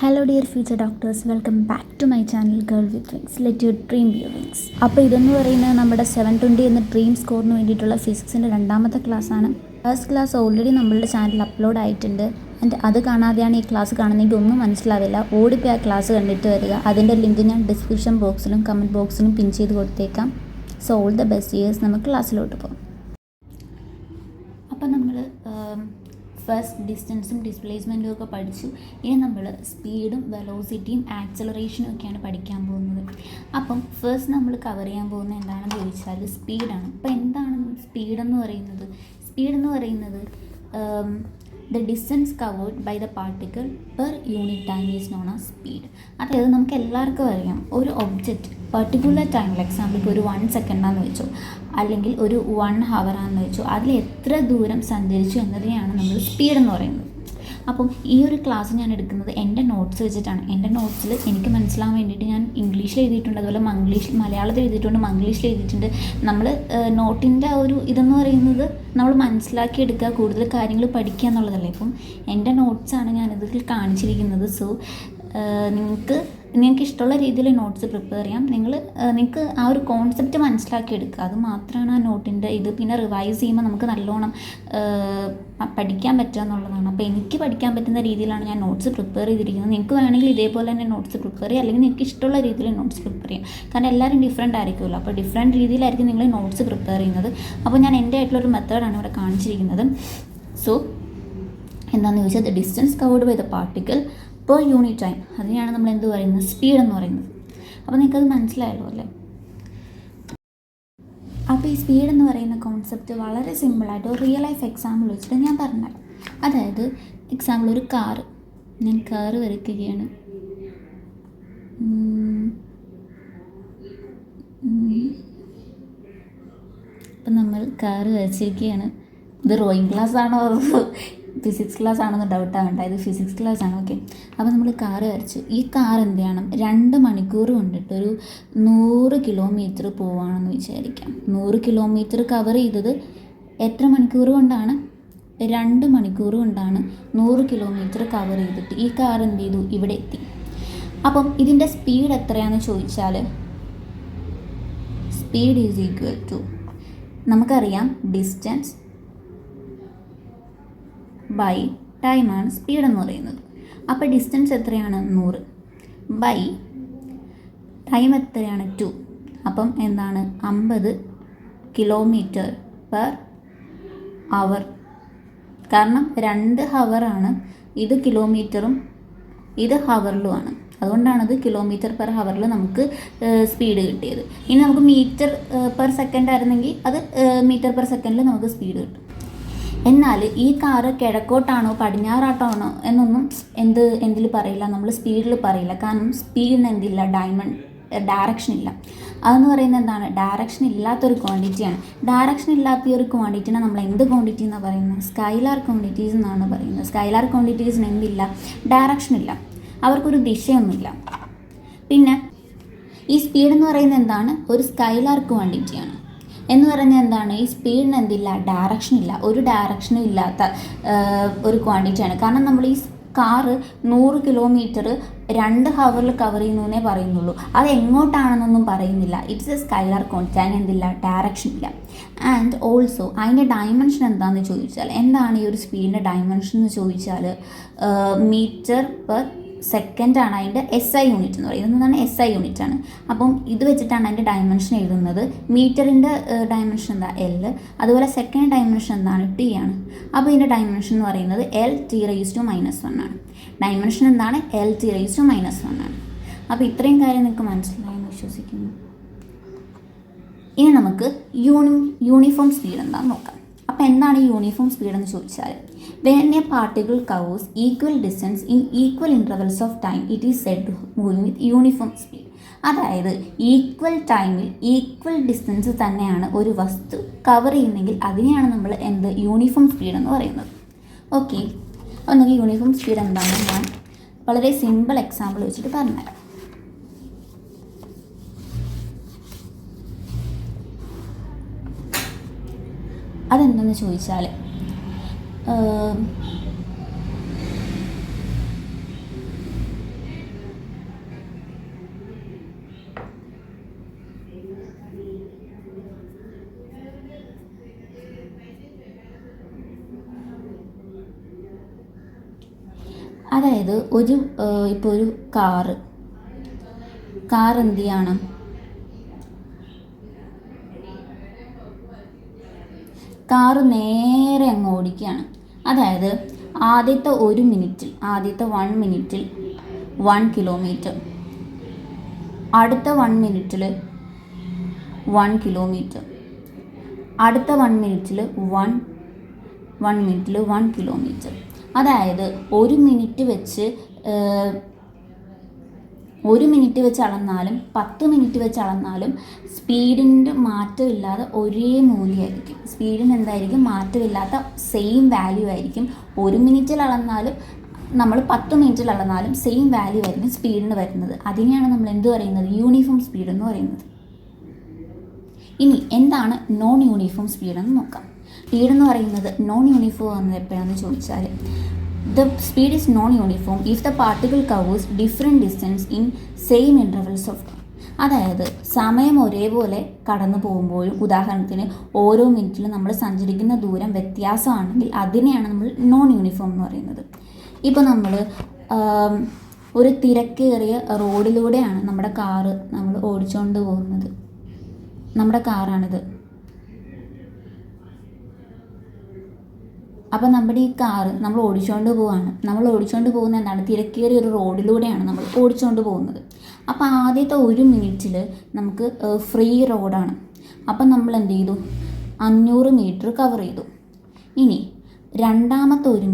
Hello dear future doctors, welcome back to my channel girl with wings, let your dream be your wings. അപ്പോൾ ഇതെന്ന് പറയുന്നത് നമ്മുടെ 720 എന്ന dream സ്കോറിന് വേണ്ടിയിട്ടുള്ള ഫിസിക്സിൻ്റെ രണ്ടാമത്തെ ക്ലാസ്സാണ്. ഫസ്റ്റ് ക്ലാസ് ഓൾറെഡി നമ്മളുടെ ചാനലിൽ അപ്ലോഡ് ആയിട്ടുണ്ട്. ആൻഡ് അത് കാണാതെയാണ് ഈ ക്ലാസ് കാണുന്നതെങ്കിൽ ഒന്നും മനസ്സിലാവില്ല. ഓടിപ്പോയി ആ ക്ലാസ് കണ്ടിട്ട് വരിക. അതിൻ്റെ ലിങ്ക് ഞാൻ ഡിസ്ക്രിപ്ഷൻ ബോക്സിലും കമൻറ്റ് ബോക്സിലും പിൻ ചെയ്ത് കൊടുത്തേക്കാം. So all the best years. നമുക്ക് ക്ലാസ്സിലോട്ട് പോകാം. അപ്പോൾ നമ്മൾ ഫസ്റ്റ് ഡിസ്റ്റൻസും ഡിസ്പ്ലേസ്മെൻറ്റും ഒക്കെ പഠിച്ചു. ഇനി നമ്മൾ സ്പീഡും വെലോസിറ്റിയും ആക്സലറേഷനും ഒക്കെയാണ് പഠിക്കാൻ പോകുന്നത്. അപ്പം ഫസ്റ്റ് നമ്മൾ കവർ ചെയ്യാൻ പോകുന്നത് എന്താണെന്ന് ചോദിച്ചാൽ സ്പീഡാണ്. അപ്പോൾ എന്താണ് സ്പീഡെന്ന് പറയുന്നത്? സ്പീഡെന്ന് പറയുന്നത് the distance covered by the particle per unit time is known as speed. അതായത് നമുക്ക് എല്ലാവർക്കും അറിയാം, ഒരു ഒബ്ജക്റ്റ് പർട്ടിക്കുലർ ടൈമിൽ, എക്സാമ്പിൾ ഒരു 1 സെക്കൻഡാന്ന് വെച്ചോ, അല്ലെങ്കിൽ ഒരു 1 ഹവറാന്ന് വെച്ചോ, അതിൽ എത്ര ദൂരം സഞ്ചരിച്ചു എന്നതിനെയാണ് നമ്മൾ സ്പീഡെന്ന് പറയുന്നത്. അപ്പം ഈ ഒരു ക്ലാസ് ഞാൻ എടുക്കുന്നത് എൻ്റെ നോട്ട്സ് വെച്ചിട്ടാണ്. എൻ്റെ നോട്ട്സിൽ എനിക്ക് മനസ്സിലാകാൻ വേണ്ടിയിട്ട് ഞാൻ ഇംഗ്ലീഷിൽ എഴുതിയിട്ടുണ്ട്, അതുപോലെ മലയാളത്തിൽ എഴുതിയിട്ടുണ്ട്, മംഗ്ലീഷിൽ എഴുതിയിട്ടുണ്ട്. നമ്മൾ നോട്ടിൻ്റെ ഒരു ഇതെന്ന് പറയുന്നത് നമ്മൾ മനസ്സിലാക്കിയെടുക്കുക, കൂടുതൽ കാര്യങ്ങൾ പഠിക്കുക എന്നുള്ളതല്ലേ. ഇപ്പം എൻ്റെ നോട്ട്സാണ് ഞാനിതിൽ കാണിച്ചിരിക്കുന്നത്. സോ നിങ്ങൾക്ക് ഇഷ്ടമുള്ള രീതിയിൽ നോട്ട്സ് പ്രിപ്പയർ ചെയ്യാം. നിങ്ങൾക്ക് ആ ഒരു കോൺസെപ്റ്റ് മനസ്സിലാക്കിയെടുക്കുക, അത് മാത്രമാണ് ആ നോട്ടിൻ്റെ ഇത്. പിന്നെ റിവൈസ് ചെയ്യുമ്പോൾ നമുക്ക് നല്ലോണം പഠിക്കാൻ പറ്റുക എന്നുള്ളതാണ്. അപ്പോൾ എനിക്ക് പഠിക്കാൻ പറ്റുന്ന രീതിയിലാണ് ഞാൻ നോട്ട്സ് പ്രിപ്പയർ ചെയ്തിരിക്കുന്നത്. നിങ്ങൾക്ക് വേണമെങ്കിൽ ഇതേപോലെ തന്നെ നോട്ട്സ് പ്രിപ്പയർ ചെയ്യുക, അല്ലെങ്കിൽ നിങ്ങൾക്ക് ഇഷ്ടമുള്ള രീതിയിൽ നോട്ട്സ് പ്രിപ്പയർ ചെയ്യാം. കാരണം എല്ലാവരും ഡിഫറെൻ്റ് ആയിരിക്കുമല്ലോ. അപ്പോൾ ഡിഫറെൻറ്റ് രീതിയിലായിരിക്കും നിങ്ങൾ നോട്ട്സ് പ്രിപ്പയർ ചെയ്യുന്നത്. അപ്പോൾ ഞാൻ എൻ്റെ ആയിട്ടുള്ളൊരു മെത്തേഡാണ് ഇവിടെ കാണിച്ചിരിക്കുന്നത്. സോ എന്താണെന്ന് ചോദിച്ചാൽ the distance covered by the particle per unit time, അതിനെയാണ് നമ്മൾ എന്ത് പറയുന്നത്? സ്പീഡ് എന്ന് പറയുന്നത്. അപ്പോൾ നിങ്ങൾക്കത് മനസ്സിലായല്ലോ അല്ലേ? അപ്പോൾ ഈ സ്പീഡ് എന്ന് പറയുന്ന കോൺസെപ്റ്റ് വളരെ സിമ്പിളായിട്ട് ഒരു റിയൽ ലൈഫ് എക്സാമ്പിൾ വെച്ചിട്ട് ഞാൻ പറഞ്ഞുതരാം. അതായത് എക്സാമ്പിൾ ഒരു കാറ്, ഞാൻ കാറ് വരയ്ക്കുകയാണ്. അപ്പം നമ്മൾ കാറ് വരച്ചിരിക്കുകയാണ്. ഇത് ഡ്രോയിങ് ക്ലാസ് ആണോ ഫിസിക്സ് ക്ലാസ് ആണെന്ന് ഡൗട്ടാകണ്ട, ഇത് ഫിസിക്സ് ക്ലാസ് ആണ്. ഓക്കെ, അപ്പോൾ നമ്മൾ കാറ് വരച്ചു. ഈ കാർ എന്ത് ചെയ്യണം? 2 മണിക്കൂർ കൊണ്ടിട്ട് ഒരു 100 കിലോമീറ്റർ പോവുകയാണെന്ന് വിചാരിക്കാം. 100 കിലോമീറ്റർ കവർ ചെയ്തത് എത്ര മണിക്കൂർ കൊണ്ടാണ്? 2 മണിക്കൂർ കൊണ്ടാണ് 100 കിലോമീറ്റർ കവർ ചെയ്തിട്ട് ഈ കാർ എന്ത് ചെയ്തു? ഇവിടെ എത്തി. അപ്പം ഇതിൻ്റെ സ്പീഡ് എത്രയാണെന്ന് ചോദിച്ചാൽ സ്പീഡ് ഈസ് ഈക്വൽ ടു, നമുക്കറിയാം ഡിസ്റ്റൻസ് ബൈ ടൈമാണ് സ്പീഡ് എന്ന് പറയുന്നത്. അപ്പോൾ ഡിസ്റ്റൻസ് എത്രയാണ്? 100 ബൈ ടൈം എത്രയാണ്? 2. അപ്പം എന്താണ്? 50 കിലോമീറ്റർ പെർ അവർ. കാരണം 2 ഹവറാണ്, ഇത് കിലോമീറ്ററും ഇത് ഹവറിലുമാണ്. അതുകൊണ്ടാണത് കിലോമീറ്റർ പെർ ഹവറിൽ നമുക്ക് സ്പീഡ് കിട്ടിയത്. ഇനി നമുക്ക് മീറ്റർ പെർ സെക്കൻഡ് ആയിരുന്നെങ്കിൽ അത് മീറ്റർ പെർ സെക്കൻഡിൽ നമുക്ക് സ്പീഡ് കിട്ടും. എന്നാൽ ഈ കാറ് കിഴക്കോട്ടാണോ പടിഞ്ഞാറാട്ടാണോ എന്നൊന്നും എന്തിൽ പറയില്ല, നമ്മൾ സ്പീഡിൽ പറയില്ല. കാരണം സ്പീഡിന് എന്തില്ല? ഡയറക്ഷൻ ഇല്ല. അതെന്ന് പറയുന്നത് എന്താണ്? ഡയറക്ഷൻ ഇല്ലാത്തൊരു ക്വാണ്ടിറ്റിയാണ്. ഡയറക്ഷൻ ഇല്ലാത്ത ഈ ഒരു ക്വാണ്ടിറ്റിനെ നമ്മൾ എന്ത് ക്വാണ്ടിറ്റി എന്നാണ് പറയുന്നത്? സ്കൈലാർ ക്വാണ്ടിറ്റീസ് എന്നാണ് പറയുന്നത്. സ്കൈലാർ ക്വാണ്ടിറ്റീസിന് എന്തില്ല? ഡയറക്ഷൻ ഇല്ല, അവർക്കൊരു ദിശയൊന്നുമില്ല. പിന്നെ ഈ സ്പീഡ് എന്ന് പറയുന്നത് എന്താണ്? ഒരു സ്കൈലാർ ക്വാണ്ടിറ്റിയാണ്. എന്ന് പറഞ്ഞാൽ എന്താണ്? ഈ സ്പീഡിന് എന്തില്ല? ഡയറക്ഷൻ ഇല്ല, ഒരു ഡയറക്ഷനും ഇല്ലാത്ത ഒരു ക്വാണ്ടിറ്റിയാണ്. കാരണം നമ്മൾ ഈ കാറ് 100 കിലോമീറ്റർ 2 ഹവറിൽ കവർ ചെയ്യുന്നേ പറയുന്നുള്ളൂ, അത് എങ്ങോട്ടാണെന്നൊന്നും പറയുന്നില്ല. ഇറ്റ്സ് എ സ്കൈലാർ ക്വാണ്ടിറ്റി, അതിന് എന്തില്ല? ഡയറക്ഷൻ ഇല്ല. ആൻഡ് ഓൾസോ അതിൻ്റെ ഡയമെൻഷൻ എന്താണെന്ന് ചോദിച്ചാൽ, എന്താണ് ഈ ഒരു സ്പീഡിൻ്റെ ഡയമെൻഷൻ എന്ന് ചോദിച്ചാൽ മീറ്റർ പെർ സെക്കൻഡാണ് അതിൻ്റെ SI യൂണിറ്റ് എന്ന് പറയുന്നത്. എന്താണ്? SI യൂണിറ്റ് ആണ്. അപ്പം ഇത് വെച്ചിട്ടാണ് അതിൻ്റെ ഡയമെൻഷൻ എഴുതുന്നത്. മീറ്ററിൻ്റെ ഡയമെൻഷൻ എന്താ? L. അതുപോലെ സെക്കൻഡ് ഡയമെൻഷൻ എന്താണ്? T ആണ്. അപ്പോൾ ഇതിൻ്റെ ഡയമെൻഷൻ എന്ന് പറയുന്നത് LT⁻⁻1 ആണ്. ഡയമെൻഷൻ എന്താണ്? LT⁻⁻1 ആണ്. അപ്പോൾ ഇത്രയും കാര്യം നിങ്ങൾക്ക് മനസ്സിലായെന്ന് വിശ്വസിക്കുന്നു. ഇനി നമുക്ക് യൂണിഫോം സ്പീഡ് എന്താണെന്ന് നോക്കാം. അപ്പോൾ എന്താണ് ഈ യൂണിഫോം സ്പീഡ് എന്ന് ചോദിച്ചാൽ, when a particle covers equal distance in equal intervals of time, it is said to move with uniform speed. അതായത് ഈക്വൽ ടൈമിൽ ഈക്വൽ ഡിസ്റ്റൻസ് തന്നെയാണ് ഒരു വസ്തു കവർ ചെയ്യുന്നെങ്കിൽ അതിനെയാണ് നമ്മൾ യൂണിഫോം സ്പീഡ് എന്ന് പറയുന്നത്. ഓക്കെ, അപ്പോൾ നമുക്ക് യൂണിഫോം സ്പീഡ് എന്താണെന്ന് ഞാൻ വളരെ സിമ്പിൾ എക്സാമ്പിൾ വെച്ചിട്ട് പറഞ്ഞുതരാം. അതെന്താണെന്ന് ചോദിച്ചാൽ അതായത് ഇപ്പോൾ ഒരു കാർ എന്ത് ചെയ്യണം, കാറ് നേരെ അങ്ങ് ഓടിക്കുകയാണ്. അതായത് ആദ്യത്തെ 1 മിനിറ്റിൽ 1 കിലോമീറ്റർ, അടുത്ത 1 മിനിറ്റിൽ 1 കിലോമീറ്റർ, അടുത്ത 1 മിനിറ്റിൽ 1 കിലോമീറ്റർ. അതായത് 1 മിനിറ്റ് വെച്ച് അളന്നാലും 10 മിനിറ്റ് വെച്ച് അളന്നാലും സ്പീഡിൻ്റെ മാറ്റമില്ലാതെ ഒരേ മൂല്യമായിരിക്കും. സ്പീഡിന് എന്തായിരിക്കും, മാറ്റമില്ലാത്ത സെയിം വാല്യൂ ആയിരിക്കും. 1 മിനിറ്റിൽ അളന്നാലും നമ്മൾ 10 മിനിറ്റിൽ അളന്നാലും സെയിം വാല്യൂ ആയിരിക്കും സ്പീഡിന് വരുന്നത്. അതിനെയാണ് നമ്മൾ എന്ത് പറയുന്നത്, യൂണിഫോം സ്പീഡ് എന്ന് പറയുന്നത്. ഇനി എന്താണ് നോൺ യൂണിഫോം സ്പീഡെന്ന് നോക്കാം. സ്പീഡ് എന്ന് പറയുന്നത് നോൺ യൂണിഫോം എന്ന് എപ്പോഴാണെന്ന് ചോദിച്ചാൽ, the speed is non-uniform if the particle covers different distance in same intervals of time. അതായത് സമയം ഒരേപോലെ കടന്നു പോകുമ്പോഴും, ഉദാഹരണത്തിന് ഓരോ മിനിറ്റിലും നമ്മൾ സഞ്ചരിക്കുന്ന ദൂരം വ്യത്യാസമാണെങ്കിൽ അതിനെയാണ് നമ്മൾ നോൺ യൂണിഫോം എന്ന് പറയുന്നത്. ഇപ്പോൾ നമ്മൾ ഒരു തിരക്കേറിയ റോഡിലൂടെയാണ് നമ്മുടെ കാറ് നമ്മൾ ഓടിച്ചുകൊണ്ട് പോകുന്നത്. നമ്മുടെ കാറാണിത്. അപ്പോൾ നമ്മുടെ ഈ കാറ് നമ്മൾ ഓടിച്ചുകൊണ്ട് പോവുകയാണ്. നമ്മൾ ഓടിച്ചുകൊണ്ട് പോകുന്ന എന്താണ്, തിരക്കേറിയ ഒരു റോഡിലൂടെയാണ് നമ്മൾ ഓടിച്ചുകൊണ്ട് പോകുന്നത്. അപ്പോൾ ആദ്യത്തെ 1 മിനിറ്റിൽ നമുക്ക് ഫ്രീ റോഡാണ്. അപ്പം നമ്മൾ എന്ത് ചെയ്തു, 500 മീറ്റർ കവർ ചെയ്തു. ഇനി രണ്ടാമത്തെ 1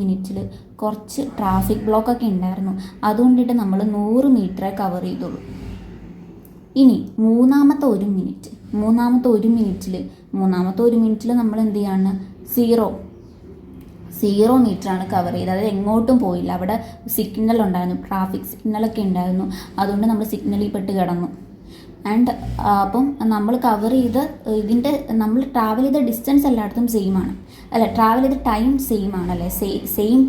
മിനിറ്റിൽ കുറച്ച് ട്രാഫിക് ബ്ലോക്കൊക്കെ ഉണ്ടായിരുന്നു. അതുകൊണ്ടിട്ട് നമ്മൾ 100 മീറ്ററേ കവർ ചെയ്തുള്ളൂ. ഇനി മൂന്നാമത്തെ 1 മിനിറ്റിൽ നമ്മൾ എന്ത് ചെയ്യാണ്, 0 മീറ്ററാണ് കവർ ചെയ്തത്. അത് എങ്ങോട്ടും പോയില്ല. അവിടെ സിഗ്നൽ ഉണ്ടായിരുന്നു, ട്രാഫിക് സിഗ്നലൊക്കെ ഉണ്ടായിരുന്നു. അതുകൊണ്ട് നമ്മൾ സിഗ്നലിൽ പെട്ട് കിടന്നു. ആൻഡ് അപ്പം നമ്മൾ കവർ ചെയ്ത് നമ്മൾ ട്രാവൽ ചെയ്ത ഡിസ്റ്റൻസ് എല്ലായിടത്തും സെയിം ആണ്, ട്രാവൽ ചെയ്ത ടൈം സെയിം ആണല്ലേ, സെയിം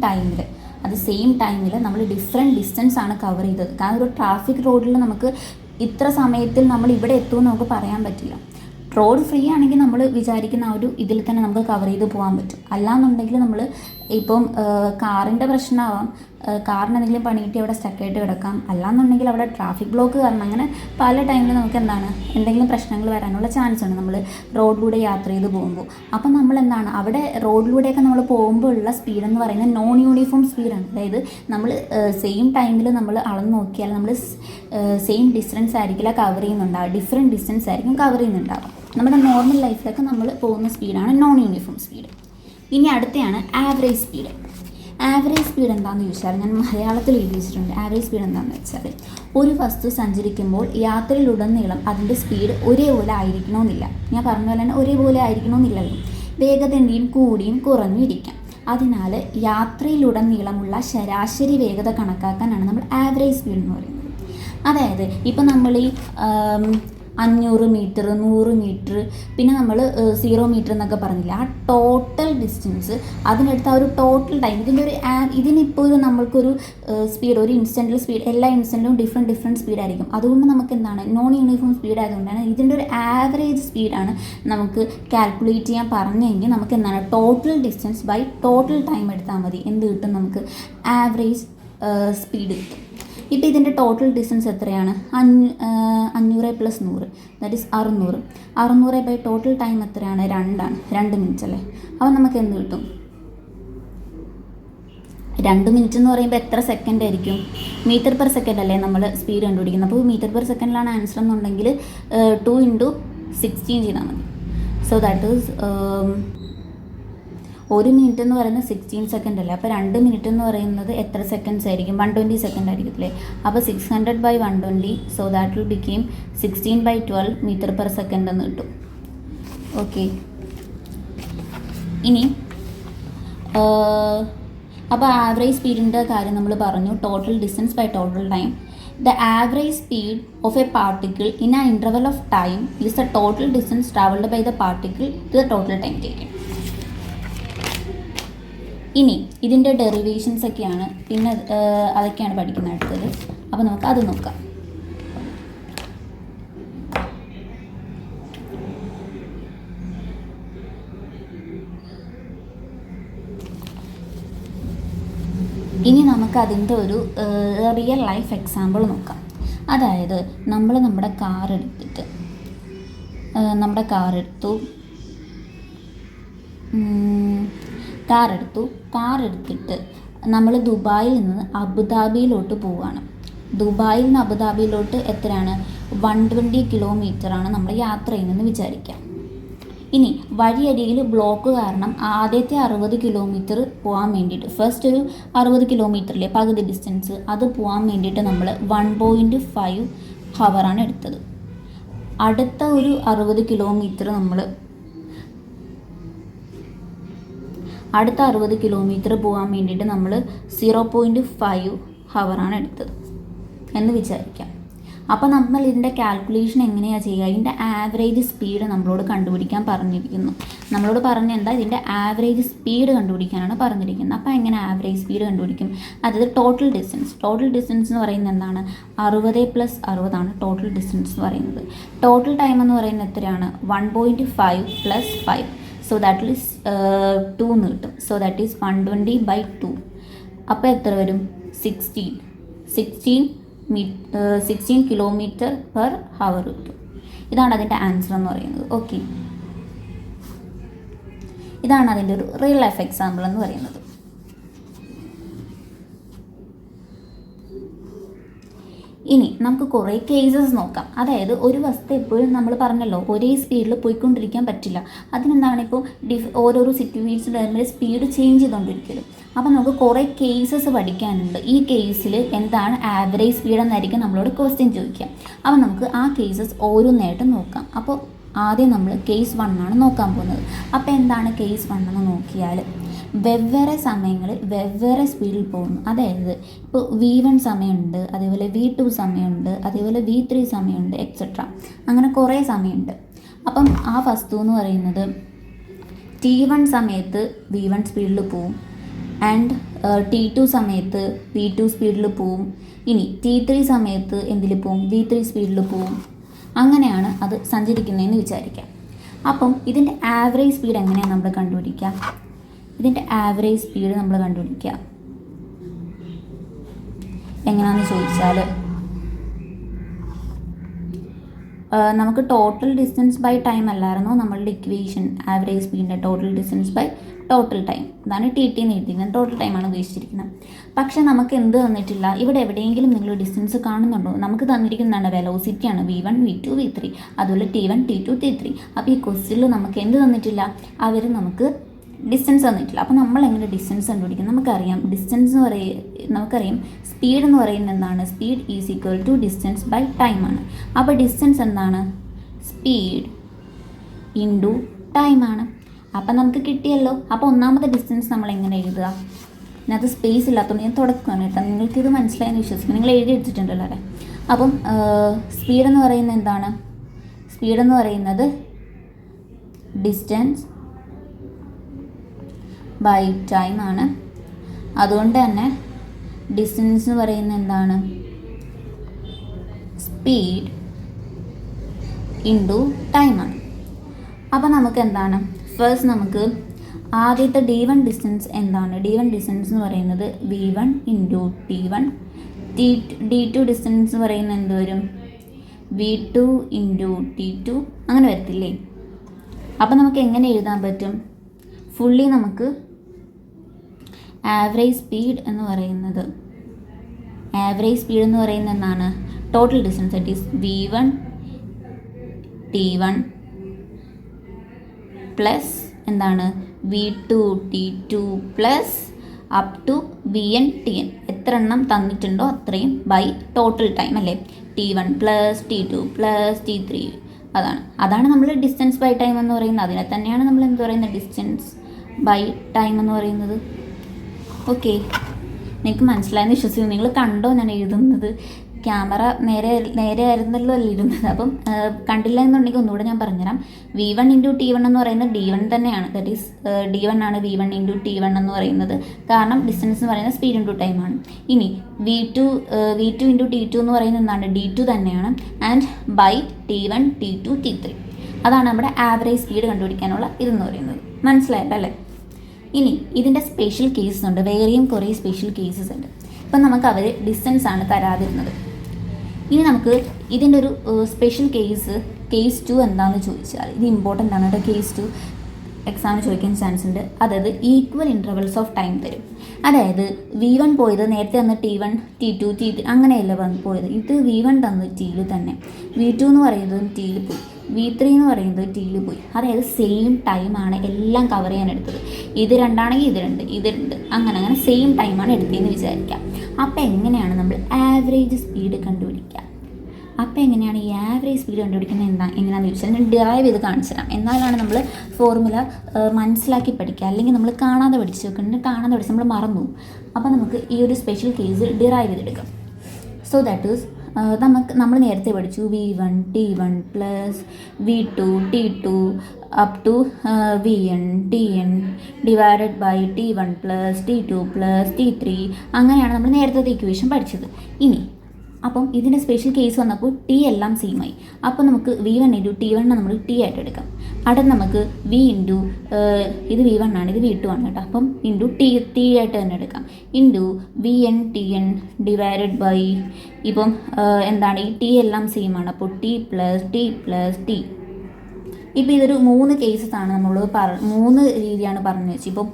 ടൈമിൽ നമ്മൾ ഡിഫറെൻറ്റ് ഡിസ്റ്റൻസ് ആണ് കവർ ചെയ്തത്. കാരണം ഒരു ട്രാഫിക് റോഡിൽ നമുക്ക് ഇത്ര സമയത്തിൽ നമ്മൾ ഇവിടെ എത്തുമെന്ന് നമുക്ക് പറയാൻ പറ്റില്ല. റോഡ് ഫ്രീ ആണെങ്കിൽ നമ്മൾ വിചാരിക്കുന്ന ആ ഒരു ഇതിൽ തന്നെ നമുക്ക് കവർ ചെയ്ത് പോകാൻ പറ്റും. അല്ലാന്നുണ്ടെങ്കിൽ നമ്മൾ ഇപ്പം കാറിൻ്റെ പ്രശ്നമാവാം, കാറിന് എന്തെങ്കിലും പണി കിട്ടി അവിടെ സ്റ്റക്കായിട്ട് കിടക്കാം. അല്ലാന്നുണ്ടെങ്കിൽ അവിടെ ട്രാഫിക് ബ്ലോക്ക് കാരണം അങ്ങനെ പല ടൈമിൽ നമുക്ക് എന്തെങ്കിലും പ്രശ്നങ്ങൾ വരാനുള്ള ചാൻസ് ഉണ്ട് നമ്മൾ റോഡിലൂടെ യാത്ര ചെയ്ത് പോകുമ്പോൾ. അപ്പം നമ്മൾ അവിടെ റോഡിലൂടെയൊക്കെ നമ്മൾ പോകുമ്പോൾ ഉള്ള സ്പീഡെന്ന് പറയുന്നത് നോൺ യൂണിഫോം സ്പീഡാണ്. അതായത് നമ്മൾ സെയിം ടൈമിൽ നമ്മൾ അളന്ന് നോക്കിയാൽ നമ്മൾ സെയിം ഡിസ്റ്റൻസ് ആയിരിക്കില്ല കവർ ചെയ്യുന്നുണ്ടാവുക, ഡിഫറെൻറ്റ് ഡിസ്റ്റൻസ് ആയിരിക്കും കവർ ചെയ്യുന്നുണ്ടാവുക. നമ്മുടെ നോർമൽ ലൈഫിലൊക്കെ നമ്മൾ പോകുന്ന സ്പീഡാണ് നോൺ യൂണിഫോം സ്പീഡ്. ഇനി അടുത്തയാണ് ആവറേജ് സ്പീഡ്. ആവറേജ് സ്പീഡ് എന്താണെന്ന് ചോദിച്ചാൽ, ഞാൻ മലയാളത്തിൽ എഴുതി വെച്ചിട്ടുണ്ട്. ആവറേജ് സ്പീഡ് എന്താണെന്ന് വെച്ചാൽ, ഒരു വസ്തു സഞ്ചരിക്കുമ്പോൾ യാത്രയിലുടനീളം അതിൻ്റെ സ്പീഡ് ഒരേപോലെ ആയിരിക്കണമെന്നില്ല. ഞാൻ പറഞ്ഞ പോലെ തന്നെ ഒരേപോലെ ആയിരിക്കണമെന്നില്ലല്ലോ. വേഗത എന്തെയും കൂടിയും കുറഞ്ഞും ഇരിക്കാം. അതിനാൽ യാത്രയിലുടനീളമുള്ള ശരാശരി വേഗത കണക്കാക്കാനാണ് നമ്മൾ ആവറേജ് സ്പീഡ് എന്ന് പറയുന്നത്. അതായത് ഇപ്പം നമ്മൾ ഈ 500 മീറ്റർ, 100 മീറ്റർ, പിന്നെ നമ്മൾ 0 മീറ്റർ എന്നൊക്കെ പറഞ്ഞില്ല, ആ ടോട്ടൽ ഡിസ്റ്റൻസ്, അതിനടുത്ത് ആ ഒരു ടോട്ടൽ ടൈം, ഇതിനിപ്പോൾ നമ്മൾക്കൊരു സ്പീഡ്, ഒരു ഇൻസ്റ്റൻറ്റിൽ സ്പീഡ്, എല്ലാ ഇൻസ്റ്റൻറ്റിലും ഡിഫറെൻറ്റ് സ്പീഡായിരിക്കും. അതുകൊണ്ട് നമുക്ക് എന്താണ്, നോൺ യൂണിഫോം സ്പീഡ് ആയതുകൊണ്ടാണ് ഇതിൻ്റെ ഒരു ആവറേജ് സ്പീഡാണ് നമുക്ക് കാൽക്കുലേറ്റ് ചെയ്യാൻ പറഞ്ഞെങ്കിൽ നമുക്ക് എന്താണ്, total distance by total time എടുത്താൽ മതി. എന്ത് കിട്ടും, നമുക്ക് ആവറേജ് സ്പീഡ് കിട്ടും. ഇപ്പോൾ ഇതിൻ്റെ ടോട്ടൽ ഡിസ്റ്റൻസ് എത്രയാണ്, 500 + 100 that is 600. 600 by total time എത്രയാണ്, 2 മിനിറ്റ് അല്ലേ. അപ്പോൾ നമുക്ക് എന്ത് കിട്ടും, 2 മിനിറ്റ് എന്ന് പറയുമ്പോൾ എത്ര സെക്കൻഡ് ആയിരിക്കും, മീറ്റർ പെർ സെക്കൻഡ് അല്ലേ നമ്മൾ സ്പീഡ് കണ്ടുപിടിക്കുന്നത്. അപ്പോൾ മീറ്റർ പെർ സെക്കൻഡിലാണ് ആൻസർ എന്നുണ്ടെങ്കിൽ 2 × 16 ചെയ്താൽ മതി. സോ ദാറ്റ് ഈസ് 1 മിനിറ്റ് എന്ന് പറയുന്നത് 16 സെക്കൻഡ് അല്ലേ. അപ്പോൾ 2 മിനിറ്റ് എന്ന് പറയുന്നത് എത്ര സെക്കൻഡ്സ് ആയിരിക്കും, 120 സെക്കൻഡ് ആയിരിക്കത്തില്ലേ. അപ്പോൾ 600 / 120, so that will became 16/12 metre per second എന്ന് കിട്ടും. ഓക്കെ, ഇനി അപ്പോൾ ആവറേജ് സ്പീഡിൻ്റെ കാര്യം നമ്മൾ പറഞ്ഞു, total distance by total time. The average speed of a particle in an interval of time is the total distance travelled by the particle to the total time taken. ഇനി ഇതിൻ്റെ derivations ഒക്കെയാണ്, പിന്നെ അതൊക്കെയാണ് പഠിക്കുന്നത് അടുത്തത്. അപ്പോൾ നമുക്ക് അത് നോക്കാം. ഇനി നമുക്ക് അതിൻ്റെ ഒരു റിയൽ ലൈഫ് എക്സാമ്പിൾ നോക്കാം. അതായത് നമ്മൾ നമ്മുടെ കാർ എടുത്തിട്ട് കാർ എടുത്തിട്ട് നമ്മൾ ദുബായിൽ നിന്ന് അബുദാബിയിലോട്ട് പോവുകയാണ്. ദുബായിൽ നിന്ന് അബുദാബിയിലോട്ട് എത്രയാണ്? 120 കിലോമീറ്ററാണ് നമ്മൾ യാത്ര ചെയ്യുന്നതെന്ന് വിചാരിക്കാം. ഇനി വഴിയരികിൽ ബ്ലോക്ക് കാരണം ആദ്യത്തെ 60 കിലോമീറ്റർ പോകാൻ വേണ്ടിയിട്ട്, ഫസ്റ്റ് ഒരു 60 കിലോമീറ്ററിലെ പകുതി ഡിസ്റ്റൻസ്, അത് പോകാൻ വേണ്ടിയിട്ട് നമ്മൾ 1.5 ഹവറാണ് എടുത്തത്. അടുത്ത ഒരു 60 കിലോമീറ്റർ പോകാൻ വേണ്ടിയിട്ട് നമ്മൾ 0.5 ഹവറാണ് എടുത്തത് എന്ന് വിചാരിക്കാം. അപ്പോൾ നമ്മൾ ഇതിൻ്റെ കാൽക്കുലേഷൻ എങ്ങനെയാണ് ചെയ്യുക? ഇതിൻ്റെ ആവറേജ് സ്പീഡ് നമ്മളോട് കണ്ടുപിടിക്കാൻ പറഞ്ഞിരിക്കുന്നു. നമ്മളോട് പറഞ്ഞ എന്താ? ഇതിൻ്റെ ആവറേജ് സ്പീഡ് കണ്ടുപിടിക്കാനാണ് പറഞ്ഞിരിക്കുന്നത്. അപ്പോൾ എങ്ങനെ ആവറേജ് സ്പീഡ് കണ്ടുപിടിക്കും? അതായത് ടോട്ടൽ ഡിസ്റ്റൻസ് എന്ന് പറയുന്നത് എന്താണ്? 60 + 60 ടോട്ടൽ ഡിസ്റ്റൻസ് എന്ന് പറയുന്നത്. ടോട്ടൽ ടൈം എന്ന് പറയുന്നത് എത്രയാണ്? 1.5 + 5, സോ ദാറ്റ് ഈസ് 2 എന്ന് കിട്ടും. So that is 120/2. അപ്പോൾ എത്ര വരും? 16 കിലോമീറ്റർ പെർ ഹവർ കിട്ടും. ഇതാണ് അതിൻ്റെ ആൻസർ എന്ന് പറയുന്നത്. ഓക്കെ, ഇതാണ് അതിൻ്റെ ഒരു റിയൽ ലൈഫ് എക്സാമ്പിൾ എന്ന് പറയുന്നത്. ഇനി നമുക്ക് കുറേ കേസസ് നോക്കാം. അതായത് ഒരു വസ്തു എപ്പോഴും നമ്മൾ പറഞ്ഞല്ലോ ഒരേ സ്പീഡിൽ പോയിക്കൊണ്ടിരിക്കാൻ പറ്റില്ല. അതിനെന്താണ്, ഇപ്പോൾ ഓരോരോ സിറ്റുവേഷൻ വരുമ്പോൾ സ്പീഡ് ചേഞ്ച് ചെയ്തുകൊണ്ടിരിക്കലും. അപ്പോൾ നമുക്ക് കുറേ കേസസ് പഠിക്കാനുണ്ട്. ഈ കേസിൽ എന്താണ് ആവറേജ് സ്പീഡ് എന്നായിരിക്കും നമ്മളോട് ക്വസ്റ്റ്യൻ ചോദിക്കുക. അപ്പോൾ നമുക്ക് ആ കേസസ് ഓരോന്നായിട്ട് നോക്കാം. അപ്പോൾ ആദ്യം നമ്മൾ കേസ് 1 നോക്കാൻ പോകുന്നത്. അപ്പോൾ എന്താണ് കേസ് 1 എന്ന് നോക്കിയാൽ, വെവ്വേറെ സമയങ്ങളിൽ വെവ്വേറെ സ്പീഡിൽ പോകുന്നു. അതായത് ഇപ്പോൾ V1 സമയമുണ്ട്, അതേപോലെ V2 സമയമുണ്ട്, അതേപോലെ V3 സമയമുണ്ട്, എക്സെട്ര. അങ്ങനെ കുറേ സമയമുണ്ട്. അപ്പം ആ വസ്തു എന്ന് പറയുന്നത് T1 സമയത്ത് V1 സ്പീഡിൽ പോവും, ആൻഡ് T2 സമയത്ത് V2 സ്പീഡിൽ പോവും. ഇനി T3 സമയത്ത് എന്തിൽ പോവും? V3 സ്പീഡിൽ പോവും. അങ്ങനെയാണ് അത് സഞ്ചരിക്കുന്നതെന്ന് വിചാരിക്കാം. അപ്പം ഇതിൻ്റെ ആവറേജ് സ്പീഡ് എങ്ങനെയാണ് നമ്മൾ കണ്ടുപിടിക്കുക? എങ്ങനെയാണെന്ന് ചോദിച്ചാൽ, നമുക്ക് ടോട്ടൽ ഡിസ്റ്റൻസ് ബൈ ടൈം അല്ലായിരുന്നോ നമ്മളുടെ ഇക്വേഷൻ? ആവറേജ് സ്പീഡിൻ്റെ total distance by total time. അതാണ് TT എന്ന് എഴുതിയിരിക്കുന്നത്. ടോട്ടൽ ടൈമാണ് ഉദ്ദേശിച്ചിരിക്കുന്നത്. പക്ഷേ നമുക്ക് എന്ത് തന്നിട്ടില്ല. ഇവിടെ എവിടെയെങ്കിലും നിങ്ങൾ ഡിസ്റ്റൻസ് കാണുന്നുണ്ടോ? നമുക്ക് തന്നിരിക്കുന്നതാണ് വെലോസിറ്റിയാണ് V1, V2, V3, അതുപോലെ T1, T2, T3. അപ്പോൾ ഈ ക്വസ്റ്റ്യനിൽ നമുക്ക് എന്ത് തന്നിട്ടില്ല? അവർ നമുക്ക് ഡിസ്റ്റൻസ് തന്നിട്ടില്ല. അപ്പോൾ നമ്മൾ എങ്ങനെ ഡിസ്റ്റൻസ് കണ്ടുപിടിക്കും? നമുക്കറിയാം സ്പീഡ് എന്ന് പറയുന്നത് എന്താണ്? Speed is equal to distance by ടൈമാണ്. അപ്പോൾ ഡിസ്റ്റൻസ് എന്താണ്? സ്പീഡ് ഇൻറ്റു ടൈമാണ്. അപ്പം നമുക്ക് കിട്ടിയല്ലോ. അപ്പോൾ ഒന്നാമത്തെ ഡിസ്റ്റൻസ് നമ്മൾ എങ്ങനെ എഴുതുക? ഇതിനകത്ത് സ്പേസ് ഇല്ലാത്തതുകൊണ്ട് ഞാൻ തുടക്കുകയാണ് കേട്ടോ. നിങ്ങൾക്കിത് മനസ്സിലായെന്ന് വിശ്വസിക്കും. നിങ്ങൾ എഴുതി എടുത്തിട്ടുണ്ടല്ലോ അല്ലേ? അപ്പം സ്പീഡ് എന്ന് പറയുന്നത് എന്താണ്? സ്പീഡ് എന്ന് പറയുന്നത് ഡിസ്റ്റൻസ് ബൈ ടൈം ആണ്. അതുകൊണ്ട് തന്നെ ഡിസ്റ്റൻസ് എന്ന് പറയുന്നത് എന്താണ്? സ്പീഡ് ഇൻറ്റു ടൈമാണ്. അപ്പോൾ നമുക്ക് എന്താണ്? ഫസ്റ്റ് നമുക്ക് ആദ്യത്തെ D1 ഡിസ്റ്റൻസ് എന്താണ്? D1 ഡിസ്റ്റൻസ് എന്ന് പറയുന്നത് V1 into T1. D2 distance എന്ന് പറയുന്നത് എന്ത് വരും? V2 into T2. അങ്ങനെ വരത്തില്ലേ? അപ്പോൾ നമുക്ക് എങ്ങനെ എഴുതാൻ പറ്റും? ഫുള്ളി നമുക്ക് ആവറേജ് സ്പീഡ് എന്ന് പറയുന്നത് എന്താണ്? Total distance, that is V1 T1 plus എന്താണ്? V2 T2 plus up to VN TN. എത്ര എണ്ണം തന്നിട്ടുണ്ടോ അത്രയും ബൈ ടോട്ടൽ ടൈം അല്ലേ? T1 plus T2 plus T3. അതാണ് നമ്മൾ ഡിസ്റ്റൻസ് ബൈ ടൈം എന്ന് പറയുന്നത്. അതിനെ തന്നെയാണ് നമ്മൾ എന്ത് പറയുന്നത്? ഡിസ്റ്റൻസ് ബൈ ടൈം എന്ന് പറയുന്നത്. ഓക്കെ, നിങ്ങൾക്ക് മനസ്സിലായെന്ന് വിശ്വസിക്കുന്നു. നിങ്ങൾ കണ്ടോ ഞാൻ എഴുതുന്നത്? ക്യാമറ നേരെ ആയിരുന്നല്ലോ ഇരുന്നത്. അപ്പം കണ്ടില്ല എന്നുണ്ടെങ്കിൽ ഒന്നുകൂടെ ഞാൻ പറഞ്ഞുതരാം. V1 ഇൻറ്റു T1 എന്ന് പറയുന്നത് D1 തന്നെയാണ്. ദാറ്റ് ഈസ് D1 ആണ് V1 ഇൻറ്റു T1 എന്ന് പറയുന്നത്. കാരണം ഡിസ്റ്റൻസ് എന്ന് പറയുന്നത് സ്പീഡ് ഇൻറ്റു ടൈമാണ്. ഇനി V2 ഇൻറ്റു T2 എന്ന് പറയുന്നത് എന്താണ്? D2 തന്നെയാണ്. And by T1 T2 T3. അതാണ് നമ്മുടെ ആവറേജ് സ്പീഡ് കണ്ടുപിടിക്കാനുള്ള ഇതെന്ന് പറയുന്നത്. മനസ്സിലായല്ലോ അല്ലേ? ഇനി ഇതിൻ്റെ സ്പെഷ്യൽ കേസസ് ഉണ്ട്, വേറെയും കുറേ സ്പെഷ്യൽ കേസസ് ഉണ്ട്. ഇപ്പം നമുക്ക് അവർ ഡിസ്റ്റൻസ് ആണ് തരാതിരുന്നത്. ഇനി നമുക്ക് ഇതിൻ്റെ ഒരു സ്പെഷ്യൽ കേസ് 2 എന്താണെന്ന് ചോദിച്ചാൽ, ഇത് ഇമ്പോർട്ടൻ്റ് ആണ് കേട്ടോ. കേസ് 2 എക്സാമിന് ചോദിക്കാൻ ചാൻസ് ഉണ്ട്. അതായത് ഈക്വൽ ഇൻ്റർവൽസ് ഓഫ് ടൈം തരും. അതായത് V1 പോയത് നേരത്തെ തന്ന T1 T2 T3 അങ്ങനെയല്ല പോയത്. ഇത് V1 തന്നത് Tയിൽ തന്നെ, V2 എന്ന് പറയുന്നത് Tയിൽ പോയി, V3 എന്ന് പറയുന്നത് Tയിൽ പോയി. അതായത് സെയിം ടൈമാണ് എല്ലാം കവർ ചെയ്യാൻ എടുത്തത്. ഇത് 2 ആണെങ്കിൽ ഇത് 2 അങ്ങനെ സെയിം ടൈമാണ് എടുത്തതെന്ന് വിചാരിക്കാം. അപ്പോൾ എങ്ങനെയാണ് നമ്മൾ ആവറേജ് സ്പീഡ് കണ്ടുപിടിക്കുക? അപ്പോൾ എങ്ങനെയാണ് ഈ ആവറേജ് സ്പീഡ് കണ്ടുപിടിക്കുന്നത് എങ്ങനെയാണെന്ന് ചോദിച്ചാൽ ഞാൻ ഡിറൈവ് ചെയ്ത് കാണിച്ചു തരാം. എന്നാലാണ് നമ്മൾ ഫോർമുല മനസ്സിലാക്കി പഠിക്കുക. അല്ലെങ്കിൽ നമ്മൾ കാണാതെ പഠിച്ച് വെക്കുന്നത്, കാണാതെ പഠിച്ച് നമ്മൾ മറന്നു പോകും. അപ്പോൾ നമുക്ക് ഈ ഒരു സ്പെഷ്യൽ കേസ് ഡിറൈവ് ചെയ്തെടുക്കാം. സോ ദാറ്റ് ഈസ് നമ്മൾ നേരത്തെ പഠിച്ചു V1 T1 plus V2 T2 up to Vn Tn divided by T1 plus T2 plus T3. അങ്ങനെയാണ് നമ്മൾ നേരത്തെ ഇക്വേഷൻ പഠിച്ചത്. ഇനി അപ്പം ഇതിൻ്റെ സ്പെഷ്യൽ കേസ് വന്നപ്പോൾ T എല്ലാം സെയിം ആയി. അപ്പോൾ നമുക്ക് V1 ഇൻറ്റു T1 നമ്മൾ T ആയിട്ട് എടുക്കാം. അടുത്ത് നമുക്ക് V ഇൻറ്റു ഇത് V1 ആണ്, ഇത് V2 ആണ് കേട്ടോ. അപ്പം ഇൻറ്റു T ആയിട്ട് തന്നെ എടുക്കാം. Into Vn Tn divided by ഇപ്പം എന്താണ് ഈ T എല്ലാം സെയിം ആണ്. അപ്പോൾ T പ്ലസ് T. ഇപ്പോൾ ഇതൊരു 3 കേസസ് ആണ് നമ്മൾ 3 രീതിയാണ് പറഞ്ഞു വെച്ചത്. ഇപ്പം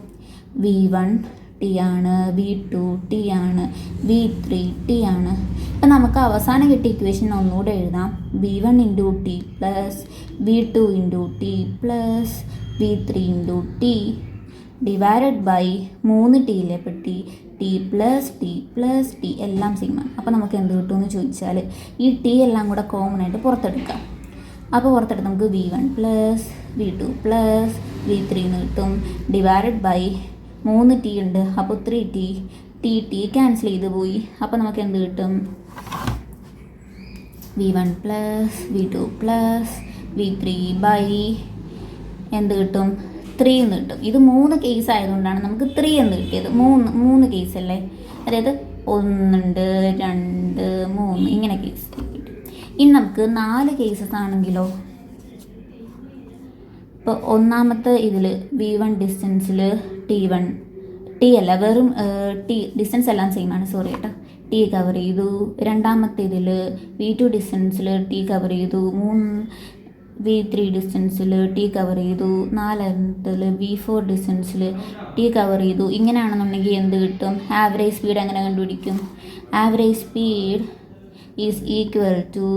V1 T ആണ്, V2 T ആണ്, V3 T ആണ്. അപ്പം നമുക്ക് അവസാനം കിട്ടിയ ഇക്വേഷൻ ഒന്നുകൂടെ എഴുതാം. V1 into T plus V2 into T plus V3 into T divided by 3 Tയിലെ T പ്ലസ് T എല്ലാം സെയിമാണ്. അപ്പോൾ നമുക്ക് എന്ത് കിട്ടുമെന്ന് ചോദിച്ചാൽ ഈ T എല്ലാം കൂടെ കോമൺ ആയിട്ട് പുറത്തെടുക്കാം. അപ്പോൾ പുറത്തെടുത്ത് നമുക്ക് V1 plus V2 plus V3 എന്ന് കിട്ടും. ഡിവൈഡഡ് ബൈ 3 T ഉണ്ട്, അപ്പോൾ 3T. T ക്യാൻസൽ ചെയ്ത് പോയി. അപ്പോൾ നമുക്ക് എന്ത് കിട്ടും? V1 plus V2 plus V3 by എന്ത് കിട്ടും? 3 എന്ന് കിട്ടും. ഇത് 3 കേസ് ആയതുകൊണ്ടാണ് നമുക്ക് 3 എന്ന് കിട്ടിയത്. 3 കേസ് അല്ലേ, അതായത് 1 2 3 ഇങ്ങനെ കേസ് കിട്ടും. ഇനി നമുക്ക് 4 കേസസ് ആണെങ്കിലോ, ഇപ്പോൾ ഒന്നാമത്തെ ഇതിൽ V1 ഡിസ്റ്റൻസിൽ T അല്ല, വെറും ഡിസ്റ്റൻസ് എല്ലാം സെയിം ആണ്, സോറി കേട്ടോ, T കവർ ചെയ്തു. രണ്ടാമത്തെ ഇതിൽ V2 ഡിസ്റ്റൻസിൽ T കവർ ചെയ്തു. V3 ഡിസ്റ്റൻസിൽ T കവർ ചെയ്തു. നാലാമത്തിൽ V4 ഡിസ്റ്റൻസിൽ T കവർ ചെയ്തു. ഇങ്ങനെയാണെന്നുണ്ടെങ്കിൽ എന്ത് കിട്ടും? ആവറേജ് സ്പീഡ് എങ്ങനെ കണ്ടുപിടിക്കും? Average speed is equal to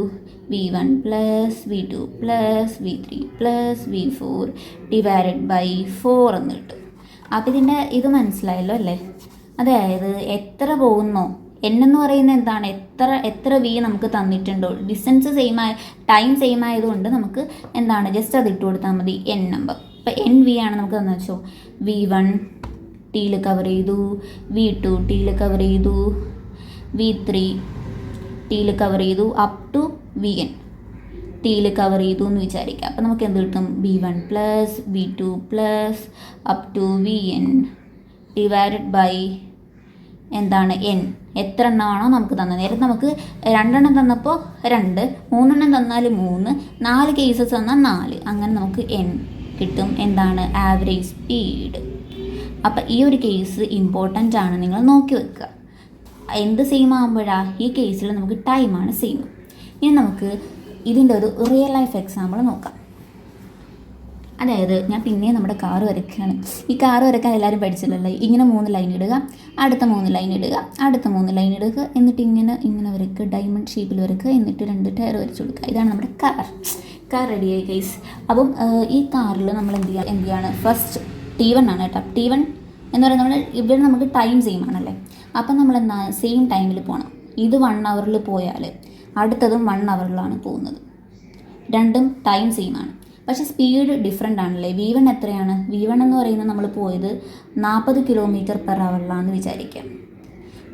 V1 plus V2 plus V3 plus V4 divided by 4 എന്ന് കിട്ടും. അപ്പോൾ ഇതിൻ്റെ ഇത് മനസ്സിലായല്ലോ അല്ലേ? അതായത് എത്ര പോകുന്നോ, N എന്ന് പറയുന്നത് എന്താണ്, എത്ര V നമുക്ക് തന്നിട്ടുണ്ടോ, ഡിസ്റ്റൻസ് സെയിം ആയ ടൈം സെയിം ആയതുകൊണ്ട് നമുക്ക് എന്താണ് ജസ്റ്റ് അത് ഇട്ട് കൊടുത്താൽ മതി, N നമ്പർ. ഇപ്പോൾ NV ആണ് നമുക്ക് തന്നു വെച്ചോ. V1 Tയിൽ കവർ ചെയ്തു, V2 Tയിൽ കവർ ചെയ്തു, V3 Tയിൽ കവർ ചെയ്തു, അപ് ടു Vn Tയിൽ കവർ ചെയ്തു എന്ന് വിചാരിക്കുക. അപ്പോൾ നമുക്ക് എന്ത് കിട്ടും? V1 plus V2 plus up to Vn divided by എന്താണ് N. എത്ര എണ്ണമാണോ നമുക്ക് തന്നത്. നേരത്തെ നമുക്ക് 2 എണ്ണം തന്നപ്പോൾ 2, 3 എണ്ണം തന്നാൽ 3, 4 കേസസ് തന്നാൽ 4, അങ്ങനെ നമുക്ക് N കിട്ടും. എന്താണ്? Average speed. അപ്പം ഈ ഒരു കേസ് ഇമ്പോർട്ടൻ്റ് ആണ്, നിങ്ങൾ നോക്കി വെക്കുക. എന്ത് സെയിം ആകുമ്പോഴാണ്? ഈ കേസിൽ നമുക്ക് ടൈമാണ് സെയിം. ഇനി നമുക്ക് ഇതിൻ്റെ ഒരു റിയൽ ലൈഫ് എക്സാമ്പിൾ നോക്കാം. അതായത് ഞാൻ പിന്നെ നമ്മുടെ കാറ് വരയ്ക്കുകയാണ്. ഈ കാറ് വരയ്ക്കാൻ എല്ലാവരും പഠിച്ചില്ലല്ലോ. ഇങ്ങനെ 3 ലൈൻ ഇടുക, അടുത്ത 3 ലൈൻ ഇടുക, അടുത്ത 3 ലൈൻ ഇടുക, എന്നിട്ട് ഇങ്ങനെ വരയ്ക്കുക, ഡയമണ്ട് ഷേപ്പിൽ വരയ്ക്കുക, എന്നിട്ട് 2 ടയർ വരച്ചു കൊടുക്കുക. ഇതാണ് നമ്മുടെ കാർ റെഡിയായി ഗൈസ്. അപ്പം ഈ കാറിൽ നമ്മൾ എന്ത് ചെയ്യാണ്? ഫസ്റ്റ് T1 ആണ് കേട്ടോ. T1 എന്ന് പറയുന്നത് ഇവിടെ നമുക്ക് ടൈം സെയിം ആണല്ലേ. അപ്പം നമ്മൾ എന്താ സെയിം ടൈമിൽ പോകണം. ഇത് 1 hourൽ പോയാൽ അടുത്തതും 1 hourലാണ് പോകുന്നത്. രണ്ടും ടൈം സെയിം ആണ്, പക്ഷേ സ്പീഡ് ഡിഫറെൻ്റ് ആണല്ലേ. V1 എത്രയാണ്? V1 എന്ന് പറയുന്നത് നമ്മൾ പോയത് 40 km/h വിചാരിക്കാം.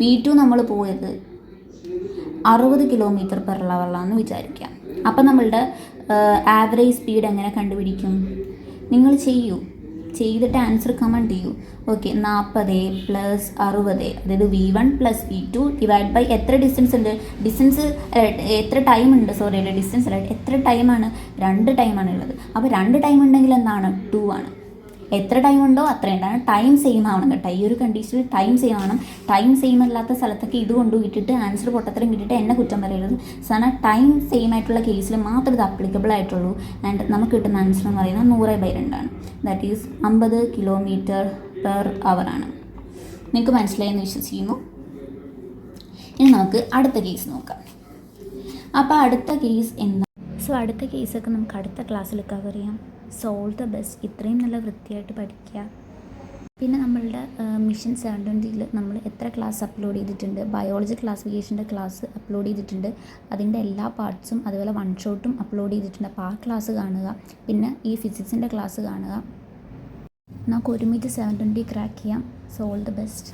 V2 നമ്മൾ പോയത് 60 km/h വിചാരിക്കാം. അപ്പം നമ്മളുടെ ആവറേജ് സ്പീഡ് എങ്ങനെ കണ്ടുപിടിക്കും? നിങ്ങൾ ചെയ്തിട്ട് ആൻസർ കമൻറ്റ് ചെയ്യൂ. ഓക്കെ, 40 പ്ലസ് 60, അതായത് V1 plus V2 divide by എത്ര ഡിസ്റ്റൻസ് ഉണ്ട്? ഡിസ്റ്റൻസ് എത്ര ടൈം ഉണ്ട്? സോറി, ഡിസ്റ്റൻസ് അല്ല, എത്ര ടൈമാണ്? 2 ടൈമാണ് ഉള്ളത്. അപ്പോൾ 2 ടൈം ഉണ്ടെങ്കിൽ എന്താണ്? 2 ആണ്. എത്ര ടൈം ഉണ്ടോ അത്രയും ഉണ്ടാണ്. ടൈം സെയിം ആവണം കേട്ടോ. ഈ ഒരു കണ്ടീഷനിൽ ടൈം സെയിം ആവണം. ടൈം സെയിം അല്ലാത്ത സ്ഥലത്തൊക്കെ ഇത് കൊണ്ട് വിട്ടിട്ട് ആൻസർ പൊട്ടത്തരം കിട്ടിയിട്ട് എന്നെ കുറ്റം പറയരുത്. സാധാരണ ടൈം സെയിം ആയിട്ടുള്ള കേസിൽ മാത്രമേ ഇത് അപ്ലിക്കബിൾ ആയിട്ടുള്ളൂ. ആൻഡ് നമുക്ക് കിട്ടുന്ന ആൻസർ എന്ന് പറയുന്നത് 100/2 ആണ്. ദാറ്റ് ഈസ് 50 km/h ആണ്. നിങ്ങൾക്ക് മനസ്സിലായെന്ന് വിശ്വസിക്കുന്നു. ഇനി നമുക്ക് അടുത്ത കേസ് നോക്കാം. അപ്പോൾ അടുത്ത കേസ് എന്താ? സോ അടുത്ത കേസൊക്കെ നമുക്ക് അടുത്ത ക്ലാസ്സിൽ കവർ ചെയ്യാം. So all the best. ഇത്രയും നല്ല വൃത്തിയായിട്ട് പഠിക്കുക. പിന്നെ നമ്മളുടെ മിഷൻ 720-ൽ നമ്മൾ എത്ര ക്ലാസ് അപ്ലോഡ് ചെയ്തിട്ടുണ്ട്, ബയോളജി ക്ലാസിഫിക്കേഷൻ്റെ ക്ലാസ് അപ്ലോഡ് ചെയ്തിട്ടുണ്ട്. അതിൻ്റെ എല്ലാ പാർട്സും അതുപോലെ വൺ ഷോട്ടും അപ്ലോഡ് ചെയ്തിട്ടുണ്ട്. അപ്പോൾ ആ ക്ലാസ് കാണുക. പിന്നെ ഈ ഫിസിക്സിൻ്റെ ക്ലാസ് കാണുക. നമുക്ക് ഒരുമിച്ച് 720 ക്രാക്ക് ചെയ്യാം. So all the best.